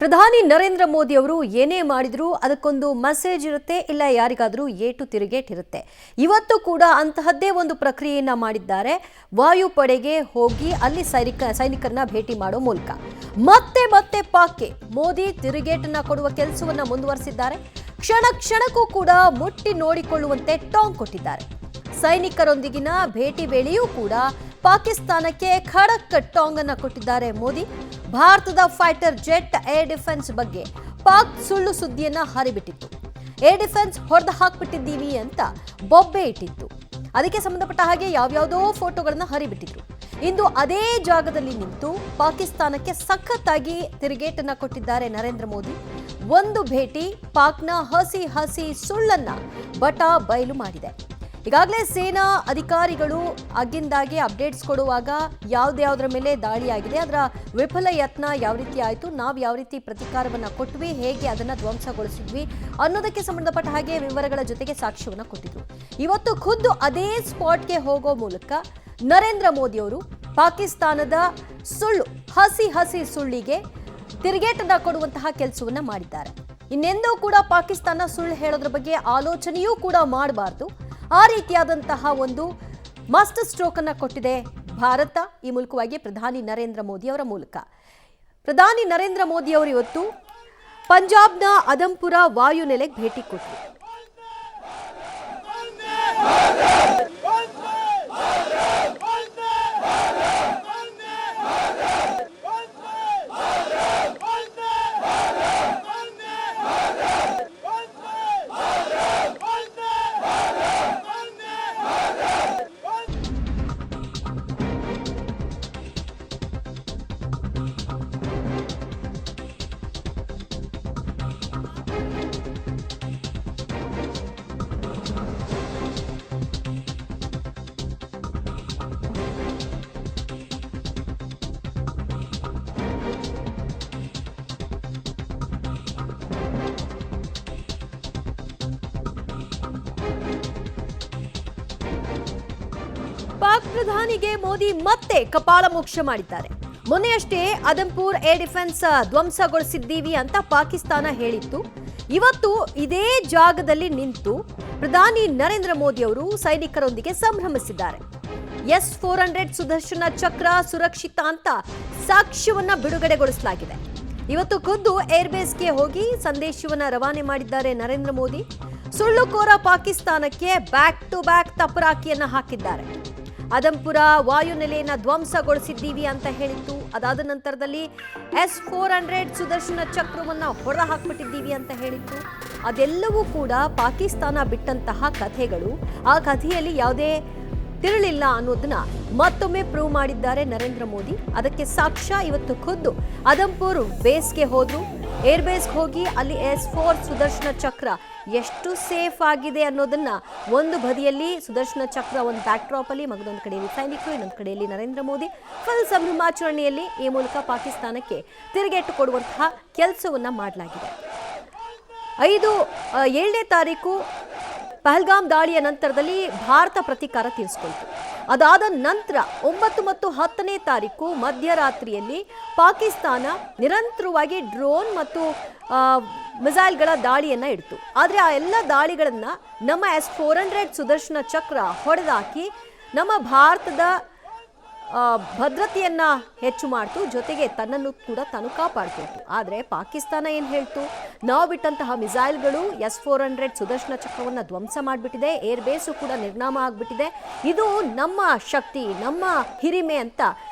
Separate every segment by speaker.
Speaker 1: ಪ್ರಧಾನಿ ನರೇಂದ್ರ ಮೋದಿ ಅವರು ಏನೇ ಮಾಡಿದ್ರು ಅದಕ್ಕೊಂದು ಮೆಸೇಜ್ ಇರುತ್ತೆ, ಇಲ್ಲ ಯಾರಿಗಾದರೂ ಏಟು ತಿರುಗೇಟ್ ಇರುತ್ತೆ. ಇವತ್ತು ಕೂಡ ಅಂತಹದ್ದೇ ಒಂದು ಪ್ರಕ್ರಿಯೆಯನ್ನ ಮಾಡಿದ್ದಾರೆ. ವಾಯುಪಡೆಗೆ ಹೋಗಿ ಅಲ್ಲಿ ಸೈನಿಕರನ್ನ ಭೇಟಿ ಮಾಡೋ ಮೂಲಕ ಮತ್ತೆ ಮತ್ತೆ ಪಾಕ್ಗೆ ಮೋದಿ ತಿರುಗೇಟನ್ನ ಕೊಡುವ ಕೆಲಸವನ್ನ ಮುಂದುವರಿಸಿದ್ದಾರೆ. ಕ್ಷಣ ಕ್ಷಣಕ್ಕೂ ಕೂಡ ಮುಟ್ಟಿ ನೋಡಿಕೊಳ್ಳುವಂತೆ ಟಾಂಗ್ ಕೊಟ್ಟಿದ್ದಾರೆ. ಸೈನಿಕರೊಂದಿಗಿನ ಭೇಟಿ ವೇಳೆಯೂ ಕೂಡ ಪಾಕಿಸ್ತಾನಕ್ಕೆ ಖಡಕ್ ಟಾಂಗ್ ಅನ್ನ ಕೊಟ್ಟಿದ್ದಾರೆ ಮೋದಿ. ಭಾರತದ ಫೈಟರ್ ಜೆಟ್ ಏರ್ ಡಿಫೆನ್ಸ್ ಬಗ್ಗೆ ಪಾಕ್ ಸುಳ್ಳು ಸುದ್ದಿಯನ್ನ ಹರಿಬಿಟ್ಟಿತ್ತು. ಏರ್ ಡಿಫೆನ್ಸ್ ಹೊಡೆದು ಹಾಕ್ಬಿಟ್ಟಿದ್ದೀವಿ ಅಂತ ಬೊಬ್ಬೆ ಇಟ್ಟಿತ್ತು. ಅದಕ್ಕೆ ಸಂಬಂಧಪಟ್ಟ ಹಾಗೆ ಯಾವ್ಯಾವುದೋ ಫೋಟೋಗಳನ್ನ ಹರಿಬಿಟ್ಟಿದ್ರು. ಇಂದು ಅದೇ ಜಾಗದಲ್ಲಿ ನಿಂತು ಪಾಕಿಸ್ತಾನಕ್ಕೆ ಸಖತ್ತಾಗಿ ತಿರುಗೇಟನ್ನ ಕೊಟ್ಟಿದ್ದಾರೆ ನರೇಂದ್ರ ಮೋದಿ. ಒಂದು ಭೇಟಿ ಪಾಕ್ನ ಹಸಿ ಹಸಿ ಸುಳ್ಳನ್ನ ಬಟಾ ಬಯಲು ಮಾಡಿದೆ. ಈಗಾಗಲೇ ಸೇನಾ ಅಧಿಕಾರಿಗಳು ಆಗಿಂದಾಗೆ ಅಪ್ಡೇಟ್ಸ್ ಕೊಡುವಾಗ ಯಾವುದ್ರ ಮೇಲೆ ದಾಳಿಯಾಗಿದೆ, ಅದರ ವಿಫಲ ಯತ್ನ ಯಾವ ರೀತಿ ಆಯಿತು, ನಾವು ಯಾವ ರೀತಿ ಪ್ರತಿಕಾರವನ್ನು ಕೊಟ್ವಿ, ಹೇಗೆ ಅದನ್ನು ಧ್ವಂಸಗೊಳಿಸಿದ್ವಿ ಅನ್ನೋದಕ್ಕೆ ಸಂಬಂಧಪಟ್ಟ ಹಾಗೆ ವಿವರಗಳ ಜೊತೆಗೆ ಸಾಕ್ಷ್ಯವನ್ನು ಕೊಟ್ಟಿದ್ರು. ಇವತ್ತು ಖುದ್ದು ಅದೇ ಸ್ಪಾಟ್ಗೆ ಹೋಗೋ ಮೂಲಕ ನರೇಂದ್ರ ಮೋದಿ ಅವರು ಪಾಕಿಸ್ತಾನದ ಸುಳ್ಳು ಹಸಿ ಹಸಿ ಸುಳ್ಳಿಗೆ ತಿರುಗೇಟನ್ನ ಕೊಡುವಂತಹ ಕೆಲಸವನ್ನ ಮಾಡಿದ್ದಾರೆ. ಇನ್ನೆಂದೂ ಕೂಡ ಪಾಕಿಸ್ತಾನ ಸುಳ್ಳು ಹೇಳೋದ್ರ ಬಗ್ಗೆ ಆಲೋಚನೆಯೂ ಕೂಡ ಮಾಡಬಾರ್ದು. ಆ ರೀತಿಯಾದಂತಹ ಒಂದು ಮಸ್ಟ್ ಸ್ಟ್ರೋಕ್ ಅನ್ನ ಕೊಟ್ಟಿದೆ ಭಾರತ, ಈ ಮೂಲಕವಾಗಿ ಪ್ರಧಾನಿ ನರೇಂದ್ರ ಮೋದಿ ಅವರ ಮೂಲಕ. ಪ್ರಧಾನಿ ನರೇಂದ್ರ ಮೋದಿ ಅವರು ಇವತ್ತು ಪಂಜಾಬ್ನ ಅದಮ್ಪುರ ವಾಯುನೆಲೆಗೆ ಭೇಟಿ ಕೊಟ್ಟರು. ಪಾಕ್ ಪ್ರಧಾನಿಗೆ ಮೋದಿ ಮತ್ತೆ ಕಪಾಳ ಮೋಕ್ಷ ಮಾಡಿದ್ದಾರೆ. ಮೊನ್ನೆಯಷ್ಟೇ ಅದಮ್ಪುರ್ ಏರ್ ಡಿಫೆನ್ಸ್ ಧ್ವಂಸಗೊಳಿಸಿದ್ದೀವಿ ಅಂತ ಪಾಕಿಸ್ತಾನ ಹೇಳಿತ್ತು. ಇವತ್ತು ಇದೇ ಜಾಗದಲ್ಲಿ ನಿಂತು ಪ್ರಧಾನಿ ನರೇಂದ್ರ ಮೋದಿ ಅವರು ಸೈನಿಕರೊಂದಿಗೆ ಸಂಭ್ರಮಿಸಿದ್ದಾರೆ. S-400 ಸುದರ್ಶನ ಚಕ್ರ ಸುರಕ್ಷಿತ ಅಂತ ಸಾಕ್ಷ್ಯವನ್ನ ಬಿಡುಗಡೆಗೊಳಿಸಲಾಗಿದೆ. ಇವತ್ತು ಖುದ್ದು ಏರ್ಬೇಸ್ಗೆ ಹೋಗಿ ಸಂದೇಶವನ್ನ ರವಾನೆ ಮಾಡಿದ್ದಾರೆ ನರೇಂದ್ರ ಮೋದಿ. ಸುಳ್ಳುಕೋರ ಪಾಕಿಸ್ತಾನಕ್ಕೆ ಬ್ಯಾಕ್ ಟು ಬ್ಯಾಕ್ ತಪರಾಕಿಯನ್ನ ಹಾಕಿದ್ದಾರೆ. ಅದಮ್ಪುರ ವಾಯುನೆಲೆಯನ್ನ ಧ್ವಂಸಗೊಳಿಸಿದ್ದೀವಿ ಅಂತ ಹೇಳಿತ್ತು. ಅದಾದ ನಂತರದಲ್ಲಿ S-400 ಸುದರ್ಶನ ಚಕ್ರವನ್ನ ಹೊರ ಹಾಕ್ಬಿಟ್ಟಿದ್ದೀವಿ ಅಂತ ಹೇಳಿತ್ತು. ಅದೆಲ್ಲವೂ ಕೂಡ ಪಾಕಿಸ್ತಾನ ಬಿಟ್ಟಂತಹ ಕಥೆಗಳು. ಆ ಕಥೆಯಲ್ಲಿ ಯಾವುದೇ ತಿರುಳಿಲ್ಲ ಅನ್ನೋದನ್ನ ಮತ್ತೊಮ್ಮೆ ಪ್ರೂವ್ ಮಾಡಿದ್ದಾರೆ ನರೇಂದ್ರ ಮೋದಿ. ಅದಕ್ಕೆ ಸಾಕ್ಷ್ಯ ಇವತ್ತು ಖುದ್ದು ಅದಮ್ಪುರ್ ಬೇಸ್ಗೆ ಹೋದ್ರು. ಏರ್ ಬೇಸ್ಗೆ ಹೋಗಿ ಅಲ್ಲಿ S-4 ಸುದರ್ಶನ ಚಕ್ರ ಎಷ್ಟು ಸೇಫ್ ಆಗಿದೆ ಅನ್ನೋದನ್ನ ಒಂದು ಬದಿಯಲ್ಲಿ ಸುದರ್ಶನ ಚಕ್ರ ಒಂದು ಬ್ಯಾಕ್ ಡ್ರಾಪ್ ಅಲ್ಲಿ, ಮಗದೊಂದು ಕಡೆಯಲ್ಲಿ ಸೈನಿಕರು, ಇನ್ನೊಂದು ಕಡೆಯಲ್ಲಿ ನರೇಂದ್ರ ಮೋದಿ ಫುಲ್ ಸಂಭ್ರಮಾಚರಣೆಯಲ್ಲಿ ಈ ಮೂಲಕ ಪಾಕಿಸ್ತಾನಕ್ಕೆ ತಿರುಗೇಟು ಕೊಡುವಂತಹ ಕೆಲಸವನ್ನ ಮಾಡಲಾಗಿದೆ. 7ನೇ ತಾರೀಕು ಪಹಲ್ಗಾಮ್ ದಾಳಿಯ ನಂತರದಲ್ಲಿ ಭಾರತ ಪ್ರತೀಕಾರ ತೀರಿಸಿಕೊಳ್ತು. ಅದಾದ ನಂತರ 9 ಮತ್ತು 10ನೇ ತಾರೀಕು ಮಧ್ಯರಾತ್ರಿಯಲ್ಲಿ ಪಾಕಿಸ್ತಾನ ನಿರಂತರವಾಗಿ ಡ್ರೋನ್ ಮತ್ತು ಮಿಸೈಲ್ಗಳ ದಾಳಿಯನ್ನ ಇಡ್ತು. ಆದರೆ ಆ ಎಲ್ಲ ದಾಳಿಗಳನ್ನ ನಮ್ಮ S-400 ಸುದರ್ಶನ ಚಕ್ರ ಹೊಡೆದಾಕಿ ನಮ್ಮ ಭಾರತದ ಭದ್ರತೆಯನ್ನ ಹೆಚ್ಚು ಮಾಡ್ತು, ಜೊತೆಗೆ ತನ್ನನ್ನು ಕೂಡ ತಾನು ಕಾಪಾಡ್ಕೊಳ್ತು. ಆದರೆ ಪಾಕಿಸ್ತಾನ ಏನು ಹೇಳ್ತು, ನಾವು ಬಿಟ್ಟಂತಹ ಮಿಸೈಲ್ಗಳು S-400 ಸುದರ್ಶನ ಚಕ್ರವನ್ನು ಧ್ವಂಸ ಮಾಡಿಬಿಟ್ಟಿದೆ, ಏರ್ ಬೇಸು ಕೂಡ ನಿರ್ನಾಮ ಆಗಿಬಿಟ್ಟಿದೆ, ಇದು ನಮ್ಮ ಶಕ್ತಿ, ನಮ್ಮ ಹಿರಿಮೆ ಅಂತ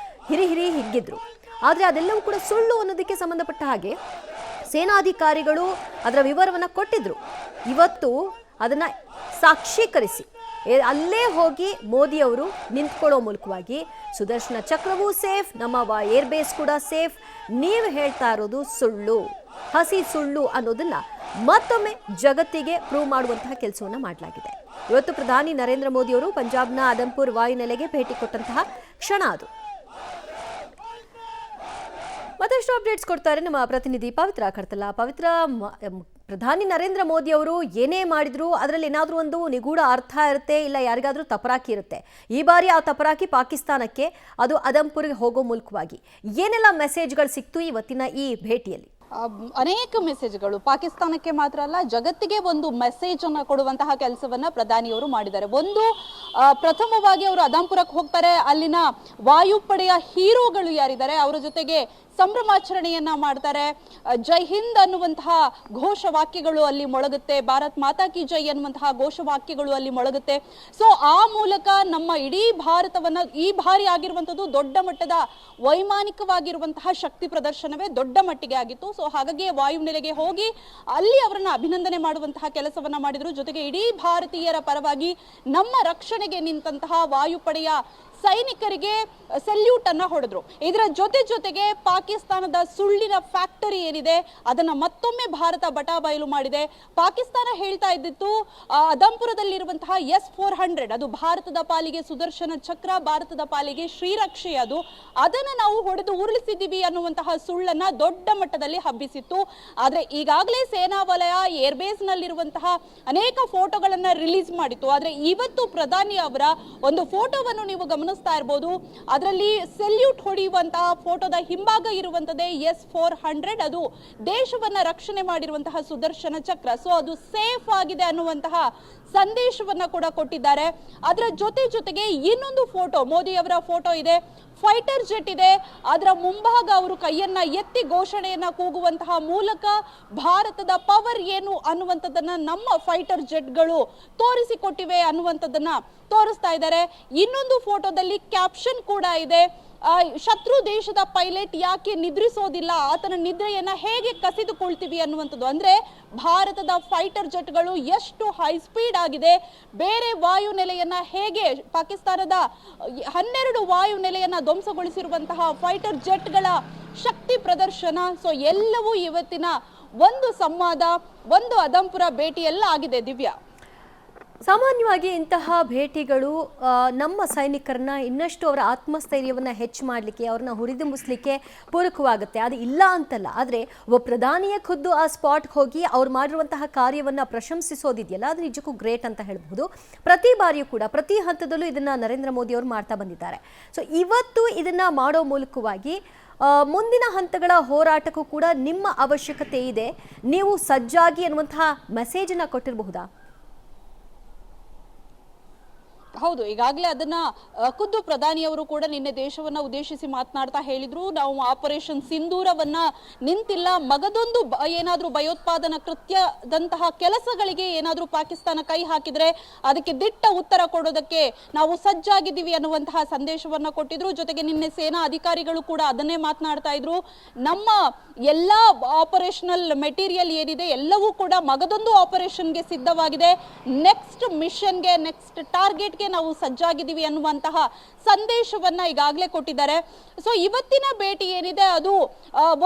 Speaker 1: ಹಿರಿ ಹಿಗ್ಗಿದ್ರು. ಆದರೆ ಅದೆಲ್ಲವೂ ಕೂಡ ಸುಳ್ಳು ಅನ್ನೋದಕ್ಕೆ ಸಂಬಂಧಪಟ್ಟ ಹಾಗೆ ಸೇನಾಧಿಕಾರಿಗಳು ಅದರ ವಿವರವನ್ನು ಕೊಟ್ಟಿದ್ರು. ಇವತ್ತು ಅದನ್ನ ಸಾಕ್ಷೀಕರಿಸಿ ಅಲ್ಲೇ ಹೋಗಿ ಮೋದಿ ಅವರು ನಿಂತ್ಕೊಳ್ಳೋ ಮೂಲಕವಾಗಿ ಸುದರ್ಶನ ಚಕ್ರವೂ ಸೇಫ್, ನಮ್ಮ ಏರ್ ಬೇಸ್ ಕೂಡ ಸೇಫ್, ನೀವು ಹೇಳ್ತಾ ಇರೋದು ಸುಳ್ಳು, ಹಸಿ ಸುಳ್ಳು ಅನ್ನೋದನ್ನ ಮತ್ತೊಮ್ಮೆ ಜಗತ್ತಿಗೆ ಪ್ರೂವ್ ಮಾಡುವಂತಹ ಕೆಲಸವನ್ನ ಮಾಡಲಾಗಿದೆ. ಇವತ್ತು ಪ್ರಧಾನಿ ನರೇಂದ್ರ ಮೋದಿ ಅವರು ಪಂಜಾಬ್ನ ಅದಮ್ಪುರ್ ವಾಯುನೆಲೆಗೆ ಭೇಟಿ ಕೊಟ್ಟಂತಹ ಕ್ಷಣ ಅದು. ಮತ್ತಷ್ಟು ಅಪ್ಡೇಟ್ಸ್ ಕೊಡ್ತಾರೆ ನಮ್ಮ ಪ್ರತಿನಿಧಿ ಪವಿತ್ರ ಕಡ್ತಲ್ಲ. ಪವಿತ್ರ, ಪ್ರಧಾನಿ ನರೇಂದ್ರ ಮೋದಿ ಅವರು ಏನೇ ಮಾಡಿದ್ರು ಅದರಲ್ಲಿ ಏನಾದರೂ ಒಂದು ನಿಗೂಢ ಅರ್ಥ ಇರುತ್ತೆ, ಇಲ್ಲ ಯಾರಿಗಾದ್ರೂ ತಪರಾಕಿ ಇರುತ್ತೆ. ಈ ಬಾರಿ ಆ ತಪರಾಕಿ ಪಾಕಿಸ್ತಾನಕ್ಕೆ, ಅದು ಅದಮ್ಪುರ್ಗೆ ಹೋಗೋ ಮೂಲಕವಾಗಿ ಏನೆಲ್ಲ ಮೆಸೇಜ್ಗಳು ಸಿಕ್ತು ಇವತ್ತಿನ ಈ ಭೇಟಿಯಲ್ಲಿ?
Speaker 2: ಅನೇಕ ಮೆಸೇಜ್ಗಳು ಪಾಕಿಸ್ತಾನಕ್ಕೆ ಮಾತ್ರ ಅಲ್ಲ ಜಗತ್ತಿಗೆ ಒಂದು ಮೆಸೇಜ್ ಅನ್ನ ಕೊಡುವಂತಹ ಕೆಲಸವನ್ನ ಪ್ರಧಾನಿಯವರು ಮಾಡಿದ್ದಾರೆ. ಒಂದು ಪ್ರಥಮವಾಗಿ ಅವರು ಅದಾಂಪುರಕ್ಕೆ ಹೋಗ್ತಾರೆ, ಅಲ್ಲಿನ ವಾಯುಪಡೆಯ ಹೀರೋಗಳು ಯಾರಿದ್ದಾರೆ ಅವರ ಜೊತೆಗೆ ಸಂಭ್ರಮಾಚರಣೆಯನ್ನ ಮಾಡ್ತಾರೆ. ಜೈ ಹಿಂದ್ ಅನ್ನುವಂತಹ ಘೋಷವಾಕ್ಯಗಳು ಅಲ್ಲಿ ಮೊಳಗುತ್ತೆ, ಭಾರತ್ ಮಾತಾ ಕಿ ಜೈ ಅನ್ನುವಂತಹ ಘೋಷವಾಕ್ಯಗಳು ಅಲ್ಲಿ ಮೊಳಗುತ್ತೆ. ಸೊ ಆ ಮೂಲಕ ನಮ್ಮ ಇಡೀ ಭಾರತವನ್ನ ಈ ಬಾರಿ ಆಗಿರುವಂತದ್ದು ದೊಡ್ಡ ಮಟ್ಟದ ವೈಮಾನಿಕವಾಗಿರುವಂತಹ ಶಕ್ತಿ ಪ್ರದರ್ಶನವೇ ದೊಡ್ಡ ಮಟ್ಟಿಗೆ ಆಗಿತ್ತು. ಸೊ ಹಾಗಾಗಿ ವಾಯುನೆಲೆಗೆ ಹೋಗಿ ಅಲ್ಲಿ ಅವರನ್ನ ಅಭಿನಂದನೆ ಮಾಡುವಂತಹ ಕೆಲಸವನ್ನ ಮಾಡಿದ್ರು. ಜೊತೆಗೆ ಇಡೀ ಭಾರತೀಯರ ಪರವಾಗಿ ನಮ್ಮ ರಕ್ಷಣೆಗೆ ನಿಂತಹ ವಾಯುಪಡೆಯ ಸೈನಿಕರಿಗೆ ಸೆಲ್ಯೂಟ್ ಅನ್ನ ಹೊಡೆದ್ರು. ಇದರ ಜೊತೆಗೆ ಪಾಕಿಸ್ತಾನದ ಸುಳ್ಳಿನ ಫ್ಯಾಕ್ಟರಿ ಏನಿದೆ ಅದನ್ನ ಮತ್ತೊಮ್ಮೆ ಭಾರತ ಬಟಾಬಯಲು ಮಾಡಿದೆ. ಪಾಕಿಸ್ತಾನ ಹೇಳ್ತಾ ಇದ್ದಿತ್ತು ಅದಂಪುರದಲ್ಲಿರುವಂತಹ S-400 ಅದು ಭಾರತದ ಪಾಲಿಗೆ ಸುದರ್ಶನ ಚಕ್ರ, ಭಾರತದ ಪಾಲಿಗೆ ಶ್ರೀರಕ್ಷೆ, ಅದನ್ನ ನಾವು ಹೊಡೆದು ಉರುಳಿಸಿದ್ದೀವಿ ಅನ್ನುವಂತಹ ಸುಳ್ಳನ್ನ ದೊಡ್ಡ ಮಟ್ಟದಲ್ಲಿ ಹಬ್ಬಿಸಿತ್ತು. ಆದ್ರೆ ಈಗಾಗಲೇ ಸೇನಾ ವಲಯ ಏರ್ಬೇಸ್ ನಲ್ಲಿರುವಂತಹ ಅನೇಕ ಫೋಟೋಗಳನ್ನ ರಿಲೀಸ್ ಮಾಡಿತ್ತು. ಆದ್ರೆ ಇವತ್ತು ಪ್ರಧಾನಿ ಅವರ ಒಂದು ಫೋಟೋವನ್ನು ನೀವು ಗಮನಿಸ್ತಾ ಇರಬಹುದು. ಅದರಲ್ಲಿ ಸೆಲ್ಯೂಟ್ ಹೊಡೆಯುವಂತಹ ಫೋಟೋದ ಹಿಂಭಾಗ ಇರುವಂತದೇ S-400, ಅದು ದೇಶವನ್ನ ರಕ್ಷಣೆ ಮಾಡಿರುವಂತಹ ಸುದರ್ಶನ ಚಕ್ರ. ಸೊ ಅದು ಸೇಫ್ ಆಗಿದೆ ಅನ್ನುವಂತಹ ಸಂದೇಶವನ್ನ ಕೂಡ ಕೊಟ್ಟಿದ್ದಾರೆ. ಅದರ ಜೊತೆಗೆ ಇನ್ನೊಂದು ಫೋಟೋ, ಮೋದಿ ಅವರ ಫೋಟೋ ಇದೆ, ಫೈಟರ್ ಜೆಟ್ ಇದೆ, ಅದರ ಮುಂಭಾಗ ಅವರು ಕೈಯನ್ನ ಎತ್ತಿ ಘೋಷಣೆಯನ್ನ ಕೂಗುವಂತಹ ಮೂಲಕ ಭಾರತದ ಪವರ್ ಏನು ಅನ್ನುವಂಥದ್ದನ್ನ ನಮ್ಮ ಫೈಟರ್ ಜೆಟ್ಗಳು ತೋರಿಸಿಕೊಟ್ಟಿವೆ ಅನ್ನುವಂಥದ್ದನ್ನ ತೋರಿಸ್ತಾ ಇದ್ದಾರೆ. ಇನ್ನೊಂದು ಫೋಟೋದಲ್ಲಿ ಕ್ಯಾಪ್ಷನ್ ಕೂಡ ಇದೆ, ಶತ್ರು ದೇಶದ ಪೈಲಟ್ ಯಾಕೆ ನಿದ್ರಿಸೋದಿಲ್ಲ, ಆತನ ನಿದ್ರೆಯನ್ನ ಹೇಗೆ ಕಸಿದುಕೊಳ್ತೀವಿ ಅನ್ನುವಂಥದ್ದು. ಅಂದ್ರೆ ಭಾರತದ ಫೈಟರ್ ಜೆಟ್ಗಳು ಎಷ್ಟು ಹೈ ಸ್ಪೀಡ್ ಆಗಿದೆ, ಬೇರೆ ವಾಯುನೆಲೆಯನ್ನ ಹೇಗೆ ಪಾಕಿಸ್ತಾನದ 12 ವಾಯುನೆಲೆಯನ್ನ ಧ್ವಂಸಗೊಳಿಸಿರುವಂತಹ ಫೈಟರ್ ಜೆಟ್ಗಳ ಶಕ್ತಿ ಪ್ರದರ್ಶನ. ಸೊ ಎಲ್ಲವೂ ಇವತ್ತಿನ ಒಂದು ಸಂವಾದ, ಒಂದು ಅದಂಪುರ ಭೇಟಿ ಎಲ್ಲ ಆಗಿದೆ. ದಿವ್ಯಾ,
Speaker 1: ಸಾಮಾನ್ಯವಾಗಿ ಇಂತಹ ಭೇಟಿಗಳು ನಮ್ಮ ಸೈನಿಕರನ್ನ ಇನ್ನಷ್ಟು ಅವರ ಆತ್ಮಸ್ಥೈರ್ಯವನ್ನು ಹೆಚ್ಚು ಮಾಡಲಿಕ್ಕೆ, ಅವ್ರನ್ನ ಹುರಿದುಂಬಿಸ್ಲಿಕ್ಕೆ ಪೂರಕವಾಗುತ್ತೆ. ಅದು ಇಲ್ಲ ಅಂತಲ್ಲ, ಆದರೆ ಒಬ್ಬ ಪ್ರಧಾನಿಯ ಖುದ್ದು ಆ ಸ್ಪಾಟ್ಗೆ ಹೋಗಿ ಅವ್ರು ಮಾಡಿರುವಂತಹ ಕಾರ್ಯವನ್ನು ಪ್ರಶಂಸಿಸೋದಿದೆಯಲ್ಲ, ಅದು ನಿಜಕ್ಕೂ ಗ್ರೇಟ್ ಅಂತ ಹೇಳಬಹುದು. ಪ್ರತಿ ಬಾರಿಯೂ ಕೂಡ ಪ್ರತಿ ಹಂತದಲ್ಲೂ ಇದನ್ನು ನರೇಂದ್ರ ಮೋದಿ ಅವರು ಮಾಡ್ತಾ ಬಂದಿದ್ದಾರೆ. ಸೊ ಇವತ್ತು ಇದನ್ನು ಮಾಡೋ ಮೂಲಕವಾಗಿ ಮುಂದಿನ ಹಂತಗಳ ಹೋರಾಟಕ್ಕೂ ಕೂಡ ನಿಮ್ಮ ಅವಶ್ಯಕತೆ ಇದೆ, ನೀವು ಸಜ್ಜಾಗಿ ಅನ್ನುವಂತಹ ಮೆಸೇಜನ್ನು ಕೊಟ್ಟಿರಬಹುದಾ?
Speaker 2: ಹೌದು, ಈಗಾಗಲೇ ಅದನ್ನ ಖುದ್ದು ಪ್ರಧಾನಿಯವರು ಕೂಡ ನಿನ್ನೆ ದೇಶವನ್ನ ಉದ್ದೇಶಿಸಿ ಮಾತನಾಡ್ತಾ ಹೇಳಿದ್ರು, ನಾವು ಆಪರೇಷನ್ ಸಿಂಧೂರವನ್ನ ನಿಂತಿಲ್ಲ, ಮಗದೊಂದು ಏನಾದ್ರೂ ಭಯೋತ್ಪಾದನಾ ಕೃತ್ಯದಂತಹ ಕೆಲಸಗಳಿಗೆ ಏನಾದ್ರೂ ಪಾಕಿಸ್ತಾನ ಕೈ ಹಾಕಿದ್ರೆ ಅದಕ್ಕೆ ದಿಟ್ಟ ಉತ್ತರ ಕೊಡೋದಕ್ಕೆ ನಾವು ಸಜ್ಜಾಗಿದ್ದೀವಿ ಅನ್ನುವಂತಹ ಸಂದೇಶವನ್ನ ಕೊಟ್ಟಿದ್ರು. ಜೊತೆಗೆ ನಿನ್ನೆ ಸೇನಾ ಅಧಿಕಾರಿಗಳು ಕೂಡ ಅದನ್ನೇ ಮಾತನಾಡ್ತಾ ಇದ್ರು, ನಮ್ಮ ಎಲ್ಲಾ ಆಪರೇಷನಲ್ ಮೆಟೀರಿಯಲ್ ಏನಿದೆ ಎಲ್ಲವೂ ಕೂಡ ಮಗದೊಂದು ಆಪರೇಷನ್ಗೆ ಸಿದ್ಧವಾಗಿದೆ, ನೆಕ್ಸ್ಟ್ ಮಿಷನ್ಗೆ, ನೆಕ್ಸ್ಟ್ ಟಾರ್ಗೆಟ್ಗೆ ನಾವು ಸಜ್ಜಾಗಿದ್ದೀವಿ ಅನ್ನುವಂತಹ ಸಂದೇಶವನ್ನ ಈಗಾಗಲೇ ಕೊಟ್ಟಿದ್ದಾರೆ. ಸೊ ಇವತ್ತಿನ ಭೇಟಿ ಏನಿದೆ ಅದು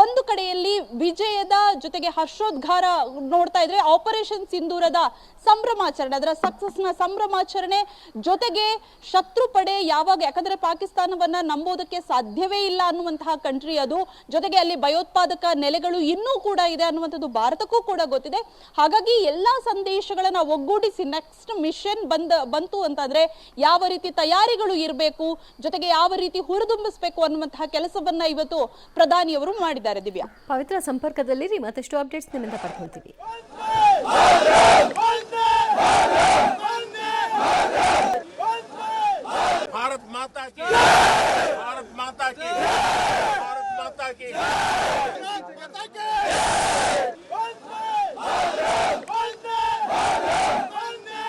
Speaker 2: ಒಂದು ಕಡೆಯಲ್ಲಿ ವಿಜಯದ ಜೊತೆಗೆ ಹರ್ಷೋದ್ಗಾರ ನೋಡ್ತಾ ಇದ್ರೆ, ಆಪರೇಷನ್ ಸಿಂಧೂರದ ಸಂಭ್ರಮಾಚರಣೆ, ಅದರ ಸಕ್ಸಸ್ನ ಸಂಭ್ರಮಾಚರಣೆ, ಜೊತೆಗೆ ಶತ್ರು ಪಡೆ ಯಾವಾಗ, ಯಾಕಂದ್ರೆ ಪಾಕಿಸ್ತಾನವನ್ನ ನಂಬೋದಕ್ಕೆ ಸಾಧ್ಯವೇ ಇಲ್ಲ ಅನ್ನುವಂತಹ ಕಂಟ್ರಿ ಅದು, ಜೊತೆಗೆ ಅಲ್ಲಿ ಭಯೋತ್ಪಾದಕ ನೆಲೆಗಳು ಇನ್ನೂ ಕೂಡ ಇದೆ ಅನ್ನುವಂಥದ್ದು ಭಾರತಕ್ಕೂ ಕೂಡ ಗೊತ್ತಿದೆ. ಹಾಗಾಗಿ ಎಲ್ಲಾ ಸಂದೇಶಗಳನ್ನ ಒಗ್ಗೂಡಿಸಿ ನೆಕ್ಸ್ಟ್ ಮಿಷನ್ ಬಂತು ಅಂತಂದ್ರೆ ಯಾವ ರೀತಿ ತಯಾರಿಗಳು ಇರಬೇಕು, ಜೊತೆಗೆ ಯಾವ ರೀತಿ ಹುರಿದುಂಬಿಸಬೇಕು ಅನ್ನುವಂತಹ ಕೆಲಸವನ್ನ ಇವತ್ತು ಪ್ರಧಾನಿಯವರು ಮಾಡಿದ್ದಾರೆ. ದಿವ್ಯಾ,
Speaker 1: ಪವಿತ್ರ ಸಂಪರ್ಕದಲ್ಲಿ ಮತ್ತಷ್ಟು ಅಪ್ಡೇಟ್ಸ್ ನಿಮ್ಮಿಂದ ಪಡ್ಕೊಳ್ತೀವಿ.
Speaker 3: भारत माता की, भारत माता की, भारत माता की।